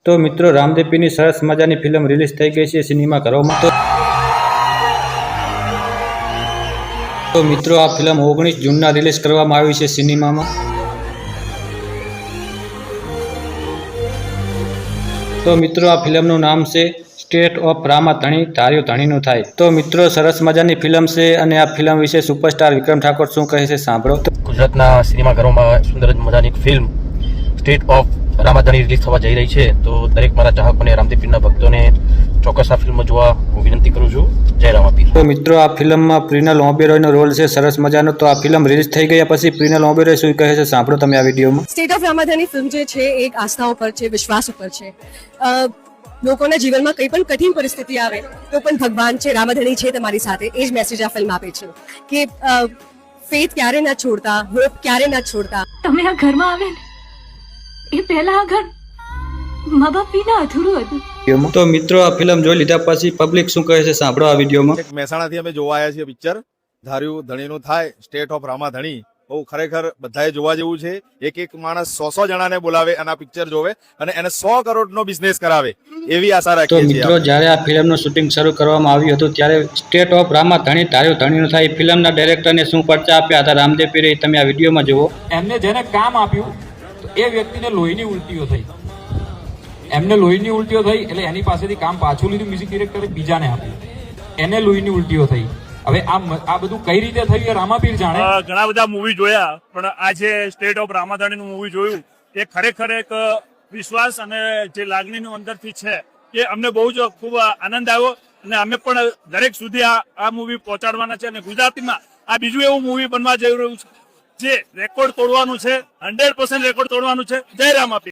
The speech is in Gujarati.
તો મિત્રો રામદેવીની સરસ મજાની ફિલ્મ રિલીઝ થઈ ગઈ છે સિનેમાઘરોમાં। તો મિત્રો આ ફિલ્મ 19 જૂનના રિલીઝ કરવામાં આવી છે સિનેમામાં। તો મિત્રો આ ફિલ્મનું નામ છે સ્ટેટ ઓફ રામા ધણી ધાર્યું ધણીનું થાય। તો મિત્રો સરસ મજાની ફિલ્મ છે અને આ ફિલ્મ વિશે સુપરસ્ટાર વિક્રમ ઠાકોર શું કહે છે સાંભળો। ગુજરાતના સિનેમાઘરોમાં સુંદર મજાની એક film state of Ramadhani release થવા જઈ રહી છે। તો દરેક મારા ચાહકોને રામદેવીના ભક્તોને ચોક્કસ આ ફિલ્મ જોવા હું વિનંતી કરું છું। જય રામાપીર। તો મિત્રો આ ફિલ્મમાં પ્રિનલ ઓબેરોયનો રોલ છે સરસ મજાનો। તો આ ફિલ્મ રિલીઝ થઈ ગયા પછી પ્રિનલ ઓબેરોય શું કહે છે સાંભળો તમે આ વિડીયોમાં। સ્ટેટ ઓફ રામાધણી ફિલ્મ જે છે એક આસ્થા ઉપર છે, વિશ્વાસ ઉપર છે। લોકોના જીવનમાં કંઈ પણ કઠિન પરિસ્થિતિ આવે તો પણ ભગવાન છે, રામાધણી છે તમારી સાથે, એ જ મેસેજ આ ફિલ્મ આપે છે કે ફેથ ક્યારે ના છોડતા, હોપ ક્યારે ના છોડતા। તમે આ ઘરમાં આવે ને એ પહેલા આ ઘર મા બાપ વિના અધૂરું હતું। તો મિત્રો આ ફિલ્મ જોઈ લીધા પછી પબ્લિક શું કહે છે સાંભળો આ વિડીયોમાં। મહેસાણાથી અમે જોવા આવ્યા છીએ પિક્ચર ધાર્યું ધણીનું થાય સ્ટેટ ઓફ રામાધણી। બહુ ખરેખર બધાએ જોવા જેવું છે। એક એક માણસ 100 જણાને બોલાવે અને આ પિક્ચર જોવે અને એને 100 કરોડનો બિઝનેસ કરાવે એવી આશા રાખીએ છીએ। તો મિત્રો જ્યારે આ ફિલ્મનું શૂટિંગ શરૂ કરવામાં આવ્યું હતું ત્યારે સ્ટેટ ઓફ રામાધણી ધાર્યું ધણીનું થાય ફિલ્મના ડાયરેક્ટરને શું પરચા આપ્યા હતા રામદેવ પીરે તમે આ વિડીયોમાં જુઓ। એમને જેને કામ આપ્યું એ વ્યક્તિને લોહીની ઉલટીઓ થઈ, એમને લોહીની ઉલટીઓ થઈ એટલે એની પાસેથી કામ પાછું લીધું મ્યુઝિક ડિરેક્ટરે, બીજાને આપ્યું, એને લોહીની ઉલટીઓ થઈ। હવે આ બધું કઈ રીતે થયું એ રામાપીર જાણે। ઘણા બધા મૂવી જોયા પણ આજે સ્ટેટ ઓફ રામાધણીનું મૂવી જોયું એ ખરેખર એક વિશ્વાસ અને જે લાગણીનું અંદરથી છે એ અમને બહુ જ ખૂબ આનંદ આવ્યો અને અમે પણ દરેક સુધી આ મૂવી પહોંચાડવાના છે અને ગુજરાતીમાં આ બીજું એવું મૂવી બનવા જઈ રહ્યું છે જે રેકોર્ડ તોડવાનું છે, 100% રેકોર્ડ તોડવાનું છે। જય રામાપીર।